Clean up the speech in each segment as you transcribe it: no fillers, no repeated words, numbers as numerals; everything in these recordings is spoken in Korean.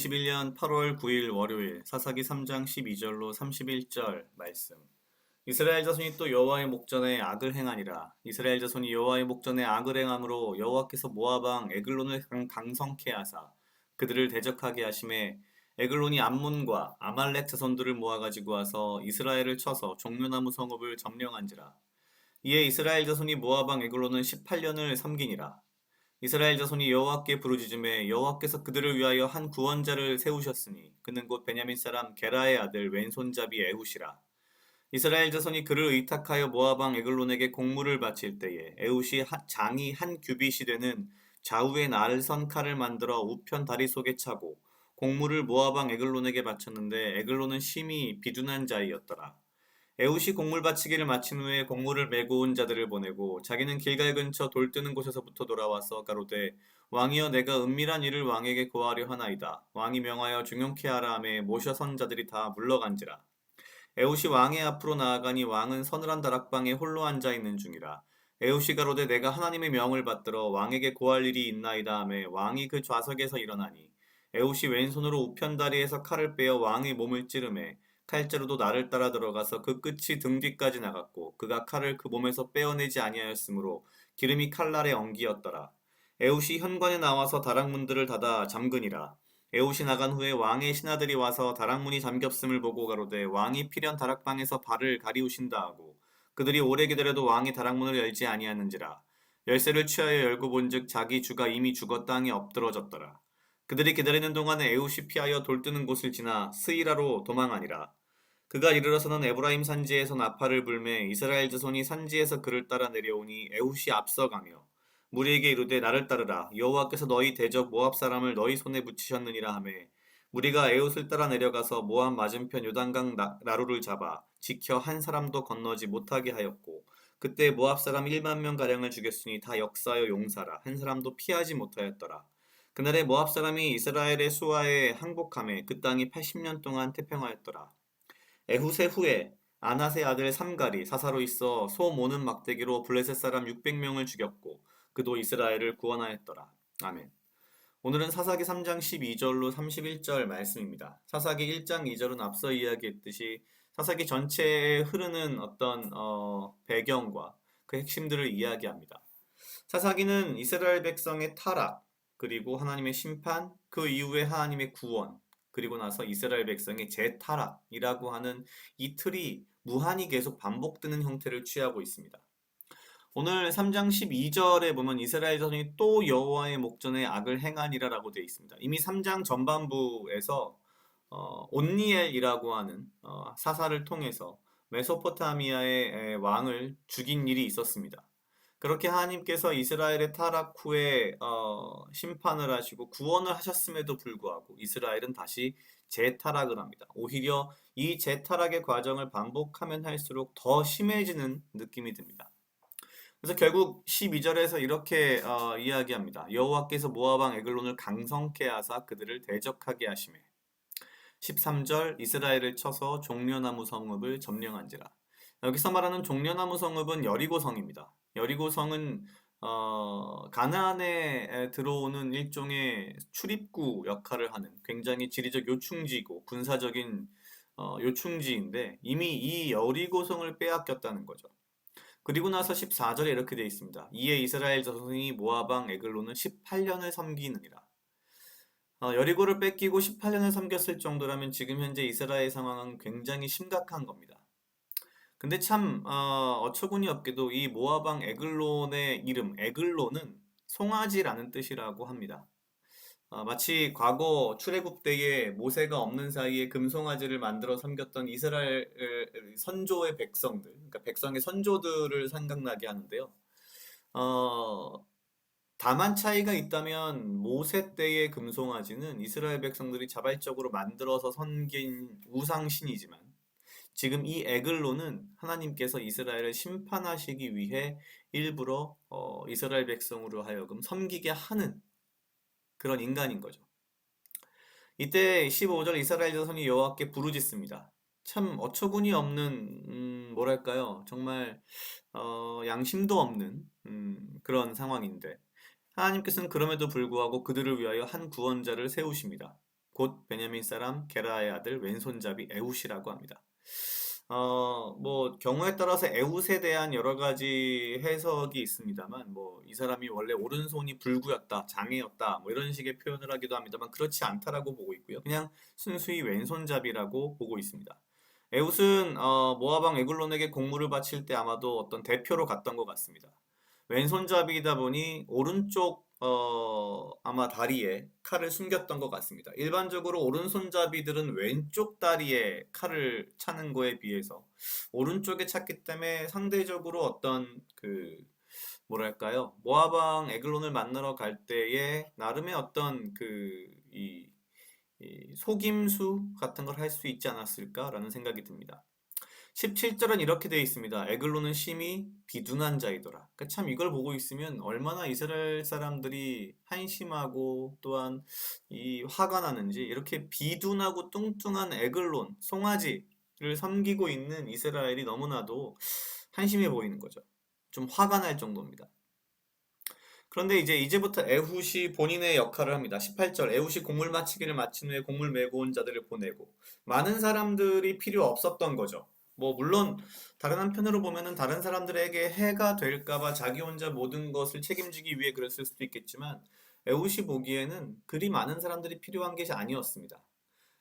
2021년 8월 9일 월요일 사사기 3장 12절로 31절 말씀. 이스라엘 자손이 또 여호와의 목전에 악을 행하니라. 이스라엘 자손이 여호와의 목전에 악을 행함으로 여호와께서 모압 왕 에글론을 강성케 하사 그들을 대적하게 하심에 에글론이 암몬과 아말렉 자손들을 모아 가지고 와서 이스라엘을 쳐서 종려나무 성읍을 점령한지라. 이에 이스라엘 자손이 모압 왕 에글론은 18년을 섬기니라. 이스라엘 자손이 여호와께 부르짖음에 여호와께서 그들을 위하여 한 구원자를 세우셨으니 그는 곧 베냐민 사람 게라의 아들 왼손잡이 에훗이라. 이스라엘 자손이 그를 의탁하여 모압 왕 에글론에게 공물을 바칠 때에 에훗이 장이 한 규빗이 되는 좌우에 날선 칼을 만들어 우편 다리 속에 차고 공물을 모압 왕 에글론에게 바쳤는데 에글론은 심히 비둔한 자이었더라. 에훗이 공물 바치기를 마친 후에 공물을 메고 온 자들을 보내고 자기는 길갈 근처 돌 뜨는 곳에서부터 돌아와서 가로되 왕이여 내가 은밀한 일을 왕에게 고하려 하나이다. 왕이 명하여 중용케 하라 하매 모셔 선 자들이 다 물러간지라. 에훗이 왕의 앞으로 나아가니 왕은 서늘한 다락방에 홀로 앉아 있는 중이라. 에훗이 가로되 내가 하나님의 명을 받들어 왕에게 고할 일이 있나이다 하매 왕이 그 좌석에서 일어나니 에훗이 왼손으로 우편다리에서 칼을 빼어 왕의 몸을 찌르매 칼자루도 나를 따라 들어가서 그 끝이 등 뒤까지 나갔고 그가 칼을 그 몸에서 빼어내지 아니하였으므로 기름이 칼날에 엉기었더라. 에훗이 현관에 나와서 다락문들을 닫아 잠그니라. 에훗이 나간 후에 왕의 신하들이 와서 다락문이 잠겼음을 보고 가로되 왕이 필연 다락방에서 발을 가리우신다 하고 그들이 오래 기다려도 왕이 다락문을 열지 아니하는지라. 열쇠를 취하여 열고 본즉 자기 주가 이미 죽어 땅에 엎드러졌더라. 그들이 기다리는 동안에 에훗이 피하여 돌 뜨는 곳을 지나 스이라로 도망하니라. 그가 이르러서는 에브라임 산지에서 나팔을 불매 이스라엘 자손이 산지에서 그를 따라 내려오니 에훗이 앞서가며 무리에게 이르되 나를 따르라 여호와께서 너희 대적 모압 사람을 너희 손에 붙이셨느니라 하매 무리가 에훗을 따라 내려가서 모압 맞은편 요단강 나루를 잡아 지켜 한 사람도 건너지 못하게 하였고 그때 모압 사람 1만 명 가량을 죽였으니 다 역사여 용사라 한 사람도 피하지 못하였더라. 그날에 모압 사람이 이스라엘의 수하에 항복하매 그 땅이 80년 동안 태평하였더라. 에훗의 후에 아낫의 아들 삼갈이 사사로 있어 소 모는 막대기로 블레셋 사람 600명을 죽였고 그도 이스라엘을 구원하였더라. 아멘. 오늘은 사사기 3장 12절로 31절 말씀입니다. 사사기 1장 2절은 앞서 이야기했듯이 사사기 전체에 흐르는 어떤 배경과 그 핵심들을 이야기합니다. 사사기는 이스라엘 백성의 타락, 그리고 하나님의 심판, 그 이후에 하나님의 구원, 그리고 나서 이스라엘 백성의 재타락이라고 하는 이 틀이 무한히 계속 반복되는 형태를 취하고 있습니다. 오늘 3장 12절에 보면 이스라엘 자손이 또 여호와의 목전에 악을 행하니라라고 되어 있습니다. 이미 3장 전반부에서 온니엘이라고 하는 사사를 통해서 메소포타미아의 왕을 죽인 일이 있었습니다. 그렇게 하나님께서 이스라엘의 타락 후에 심판을 하시고 구원을 하셨음에도 불구하고 이스라엘은 다시 재타락을 합니다. 오히려 이 재타락의 과정을 반복하면 할수록 더 심해지는 느낌이 듭니다. 그래서 결국 12절에서 이렇게 이야기합니다. 여호와께서 모압 왕 에글론을 강성케 하사 그들을 대적하게 하시매 13절 이스라엘을 쳐서 종려나무 성읍을 점령한지라. 여기서 말하는 종려나무 성읍은 여리고성입니다. 여리고성은 가나안에 들어오는 일종의 출입구 역할을 하는 굉장히 지리적 요충지이고 군사적인 요충지인데 이미 이 여리고성을 빼앗겼다는 거죠. 그리고 나서 14절에 이렇게 되어 있습니다. 이에 이스라엘 자손이 모압 왕 에글론은 18년을 섬기느니라. 여리고를 뺏기고 18년을 섬겼을 정도라면 지금 현재 이스라엘 상황은 굉장히 심각한 겁니다. 근데 참 어처구니 없게도 이 모압 왕 에글론의 이름 에글론은 송아지라는 뜻이라고 합니다. 마치 과거 출애굽 때에 모세가 없는 사이에 금송아지를 만들어 섬겼던 이스라엘 선조의 백성들, 그러니까 백성의 선조들을 생각나게 하는데요. 다만 차이가 있다면 모세 때의 금송아지는 이스라엘 백성들이 자발적으로 만들어서 섬긴 우상신이지만 지금 이 에글론은 하나님께서 이스라엘을 심판하시기 위해 일부러 이스라엘 백성으로 하여금 섬기게 하는 그런 인간인 거죠. 이때 15절 이스라엘 자손이 여호와께 부르짖습니다. 참 어처구니 없는 뭐랄까요? 정말 양심도 없는 그런 상황인데 하나님께서는 그럼에도 불구하고 그들을 위하여 한 구원자를 세우십니다. 곧 베냐민 사람 게라의 아들 왼손잡이 에훗이라고 합니다. 뭐 경우에 따라서 에훗에 대한 여러 가지 해석이 있습니다만 뭐 이 사람이 원래 오른손이 불구였다, 장애였다 뭐 이런 식의 표현을 하기도 합니다만 그렇지 않다라고 보고 있고요. 그냥 순수히 왼손잡이라고 보고 있습니다. 에훗은 모압 왕 에글론에게 공물을 바칠 때 아마도 어떤 대표로 갔던 것 같습니다. 왼손잡이다 보니 오른쪽 아마 다리에 칼을 숨겼던 것 같습니다. 일반적으로 오른손잡이들은 왼쪽 다리에 칼을 차는 거에 비해서 오른쪽에 찼기 때문에 상대적으로 어떤 그 뭐랄까요? 모아방 에글론을 만나러 갈 때에 나름의 어떤 이 속임수 같은 걸 할 수 있지 않았을까라는 생각이 듭니다. 17절은 이렇게 되어 있습니다. 에글론은 심히 비둔한 자이더라. 그러니까 참 이걸 보고 있으면 얼마나 이스라엘 사람들이 한심하고 또한 이 화가 나는지 이렇게 비둔하고 뚱뚱한 에글론, 송아지를 섬기고 있는 이스라엘이 너무나도 한심해 보이는 거죠. 좀 화가 날 정도입니다. 그런데 이제부터 에훗이 본인의 역할을 합니다. 18절 에훗이 곡물 마치기를 마친 후에 곡물 메고 온 자들을 보내고 많은 사람들이 필요 없었던 거죠. 뭐 물론 다른 한편으로 보면은 다른 사람들에게 해가 될까봐 자기 혼자 모든 것을 책임지기 위해 그랬을 수도 있겠지만 에훗이 보기에는 그리 많은 사람들이 필요한 게 아니었습니다.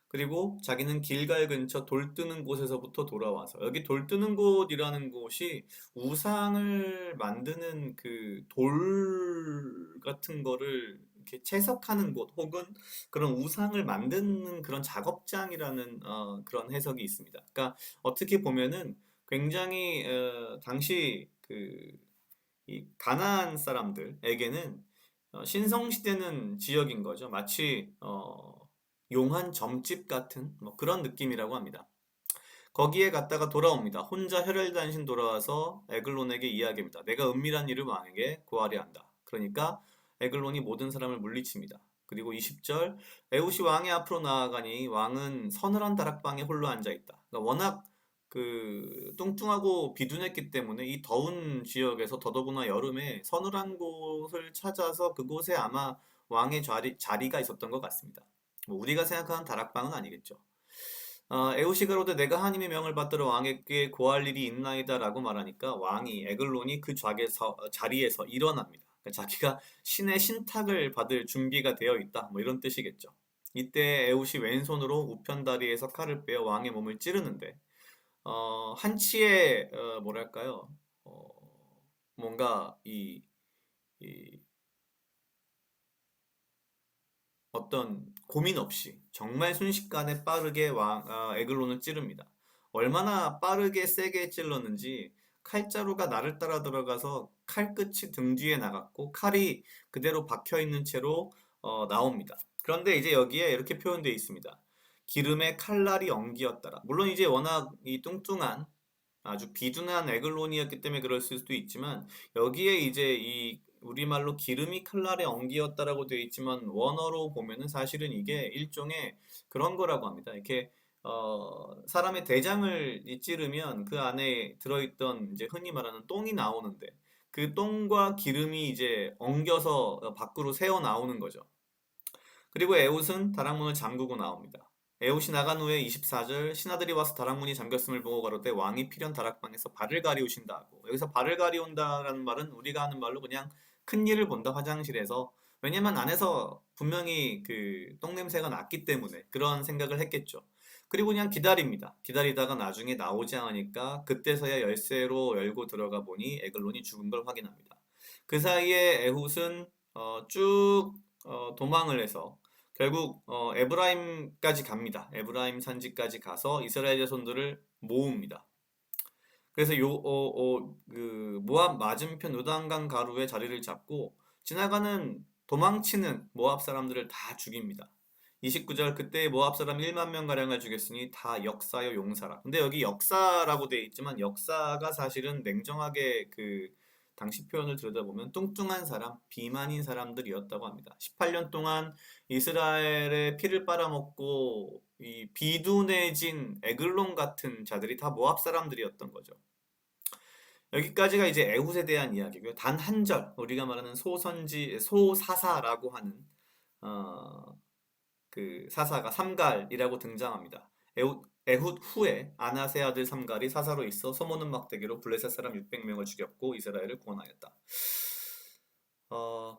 그리고 자기는 길갈 근처 돌 뜨는 곳에서부터 돌아와서 여기 돌 뜨는 곳이라는 곳이 우상을 만드는 그 돌 같은 거를 이렇게 채석하는 곳 혹은 그런 우상을 만드는 그런 작업장이라는 그런 해석이 있습니다. 그러니까 어떻게 보면은 굉장히 당시 이 가나안 사람들에게는 신성시대는 지역인 거죠. 마치 용한 점집 같은 뭐 그런 느낌이라고 합니다. 거기에 갔다가 돌아옵니다. 혼자 혈혈단신 돌아와서 에글론에게 이야기합니다. 내가 은밀한 일을 왕에게 고하려 한다. 그러니까 에글론이 모든 사람을 물리칩니다. 그리고 20절 에훗이 왕의 앞으로 나아가니 왕은 서늘한 다락방에 홀로 앉아 있다. 그러니까 워낙 뚱뚱하고 비둔했기 때문에 이 더운 지역에서 더더구나 여름에 서늘한 곳을 찾아서 그곳에 아마 왕의 자리가 있었던 것 같습니다. 뭐 우리가 생각하는 다락방은 아니겠죠. 에우시 가로되 내가 하나님의 명을 받들어 왕에게 고할 일이 있나이다 라고 말하니까 왕이 에글론이 그 자리에서 일어납니다. 그러니까 자기가 신의 신탁을 받을 준비가 되어 있다 뭐 이런 뜻이겠죠. 이때 에웃이 왼손으로 우편 다리에서 칼을 빼어 왕의 몸을 찌르는데 한치의 뭐랄까요 뭔가 이 어떤 고민 없이 정말 순식간에 빠르게 에글론을 찌릅니다. 얼마나 빠르게 세게 찔렀는지 칼자루가 나를 따라 들어가서 칼끝이 등 뒤에 나갔고 칼이 그대로 박혀 있는 채로 나옵니다. 그런데 이제 여기에 이렇게 표현되어 있습니다. 기름에 칼날이 엉기었더라. 물론 이제 워낙 이 뚱뚱한 아주 비둔한 에글론이었기 때문에 그럴 수도 있지만 여기에 이제 이 우리말로 기름이 칼날에 엉기었다라고 되어 있지만 원어로 보면은 사실은 이게 일종의 그런 거라고 합니다. 이렇게 사람의 대장을 찌르면 그 안에 들어있던 이제 흔히 말하는 똥이 나오는데 그 똥과 기름이 이제 엉겨서 밖으로 새어 나오는 거죠. 그리고 에웃은 다락문을 잠그고 나옵니다. 에웃이 나간 후에 24절 신하들이 와서 다락문이 잠겼음을 보고 가로되 왕이 필연 다락방에서 발을 가리우신다 하고 여기서 발을 가리운다라는 말은 우리가 하는 말로 그냥 큰 일을 본다 화장실에서 왜냐면 안에서 분명히 그 똥냄새가 났기 때문에 그런 생각을 했겠죠. 그리고 그냥 기다립니다. 기다리다가 나중에 나오지 않으니까 그때서야 열쇠로 열고 들어가 보니 에글론이 죽은 걸 확인합니다. 그 사이에 에훗은 쭉 도망을 해서 결국 에브라임까지 갑니다. 에브라임 산지까지 가서 이스라엘 자손들을 모읍니다. 그래서 그 모압 맞은편 요단강 가루에 자리를 잡고 지나가는 도망치는 모압 사람들을 다 죽입니다. 29절 그때 모압 사람 1만 명 가량을 죽였으니 다 역사여 용사라. 근데 여기 역사라고 되어 있지만 역사가 사실은 냉정하게 당시 표현을 들여다보면 뚱뚱한 사람, 비만인 사람들이었다고 합니다. 18년 동안 이스라엘의 피를 빨아먹고 이 비둔해진 에글론 같은 자들이 다 모압 사람들이었던 거죠. 여기까지가 이제 에훗에 대한 이야기고요. 단 한 절, 우리가 말하는 소사사라고 하는 어, 그 사사가 삼갈이라고 등장합니다. 에훗 후에 아낫의 아들 삼갈이 사사로 있어 소모는 막대기로 블레셋 사람 600명을 죽였고 이스라엘을 구원하였다. 어,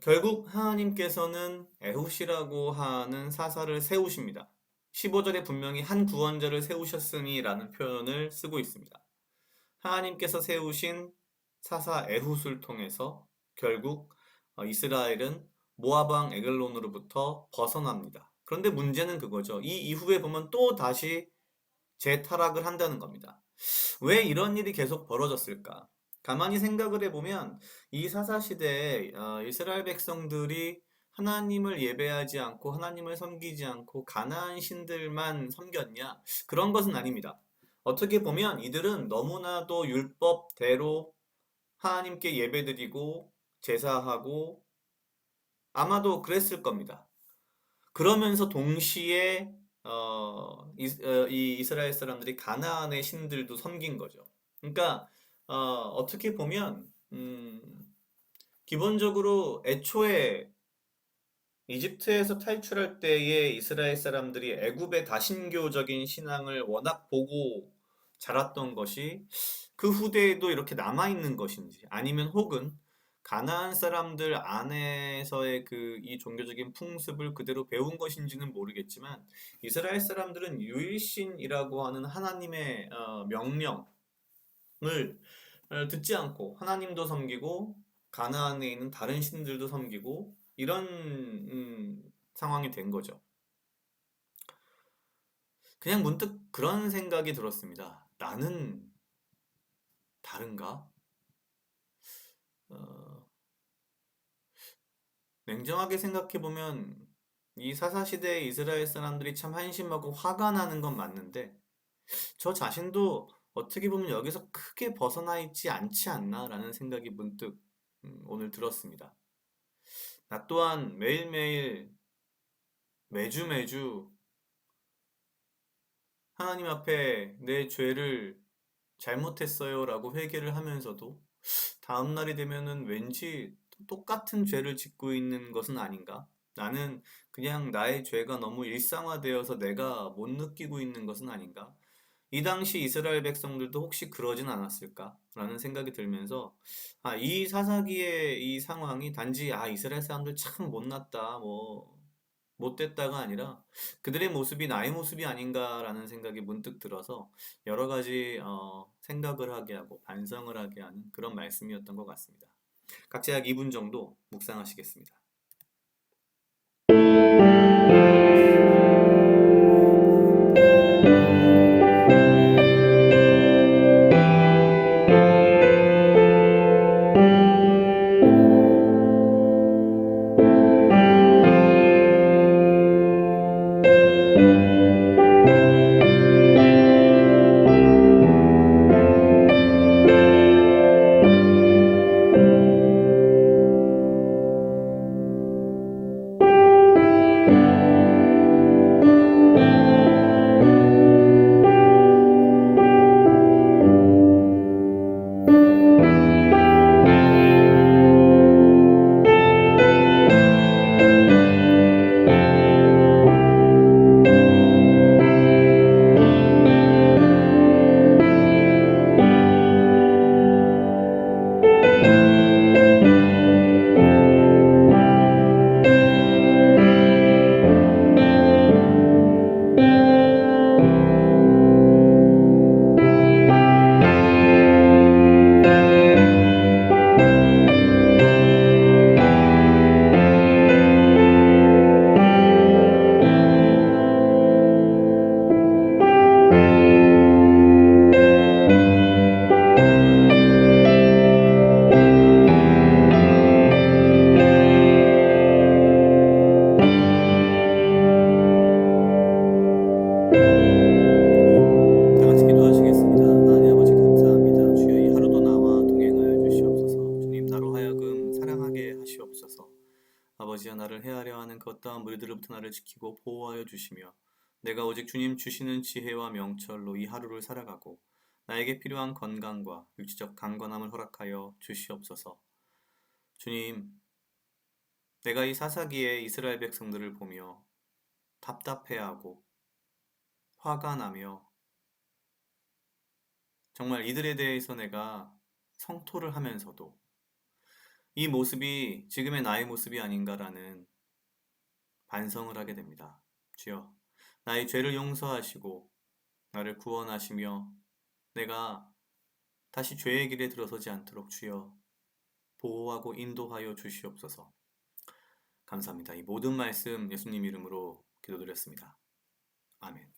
결국 하나님께서는 에훗이라고 하는 사사를 세우십니다. 15절에 분명히 한 구원자를 세우셨으니 라는 표현을 쓰고 있습니다. 하나님께서 세우신 사사 에훗을 통해서 결국 이스라엘은 모압 왕 에글론으로부터 벗어납니다. 그런데 문제는 그거죠. 이 이후에 보면 또 다시 재타락을 한다는 겁니다. 왜 이런 일이 계속 벌어졌을까? 가만히 생각을 해보면 이 사사 시대에 이스라엘 백성들이 하나님을 예배하지 않고 하나님을 섬기지 않고 가나안 신들만 섬겼냐? 그런 것은 아닙니다. 어떻게 보면 이들은 너무나도 율법대로 하나님께 예배드리고 제사하고 아마도 그랬을 겁니다. 그러면서 동시에 이 이스라엘 사람들이 가나안의 신들도 섬긴 거죠. 그러니까 어떻게 보면 기본적으로 애초에 이집트에서 탈출할 때에 이스라엘 사람들이 애굽의 다신교적인 신앙을 워낙 보고 자랐던 것이 그 후대에도 이렇게 남아있는 것인지 아니면 혹은 가나안 사람들 안에서의 그 이 종교적인 풍습을 그대로 배운 것인지는 모르겠지만 이스라엘 사람들은 유일신이라고 하는 하나님의 명령을 듣지 않고 하나님도 섬기고 가나안에 있는 다른 신들도 섬기고 이런 상황이 된 거죠. 그냥 문득 그런 생각이 들었습니다. 나는 다른가? 어, 냉정하게 생각해보면 이 사사시대의 이스라엘 사람들이 참 한심하고 화가 나는 건 맞는데 저 자신도 어떻게 보면 여기서 크게 벗어나 있지 않지 않나라는 생각이 문득 오늘 들었습니다. 나 또한 매일매일 매주 매주 하나님 앞에 내 죄를 잘못했어요라고 회개를 하면서도 다음 날이 되면은 왠지 똑같은 죄를 짓고 있는 것은 아닌가? 나는 그냥 나의 죄가 너무 일상화되어서 내가 못 느끼고 있는 것은 아닌가? 이 당시 이스라엘 백성들도 혹시 그러진 않았을까? 라는 생각이 들면서 이 사사기의 이 상황이 단지 이스라엘 사람들 참 못났다 뭐 못됐다가 아니라 그들의 모습이 나의 모습이 아닌가라는 생각이 문득 들어서 여러 가지 생각을 하게 하고 반성을 하게 하는 그런 말씀이었던 것 같습니다. 각자 약 2분 정도 묵상하시겠습니다. 다 같이 기도하시겠습니다. 하나님 아버지 감사합니다. 주여 이 하루도 나와 동행하여 주시옵소서. 주님 나로 하여금 사랑하게 하시옵소서. 아버지여 나를 헤아려 하는 그 어떠한 무리들로부터 나를 지키고 보호하여 주시며 내가 오직 주님 주시는 지혜와 명철로 이 하루를 살아가고 나에게 필요한 건강과 육체적 강건함을 허락하여 주시옵소서. 주님 내가 이 사사기에 이스라엘 백성들을 보며 답답해하고 화가 나며 정말 이들에 대해서 내가 성토를 하면서도 이 모습이 지금의 나의 모습이 아닌가라는 반성을 하게 됩니다. 주여, 나의 죄를 용서하시고 나를 구원하시며 내가 다시 죄의 길에 들어서지 않도록 주여 보호하고 인도하여 주시옵소서. 감사합니다. 이 모든 말씀 예수님 이름으로 기도드렸습니다. 아멘.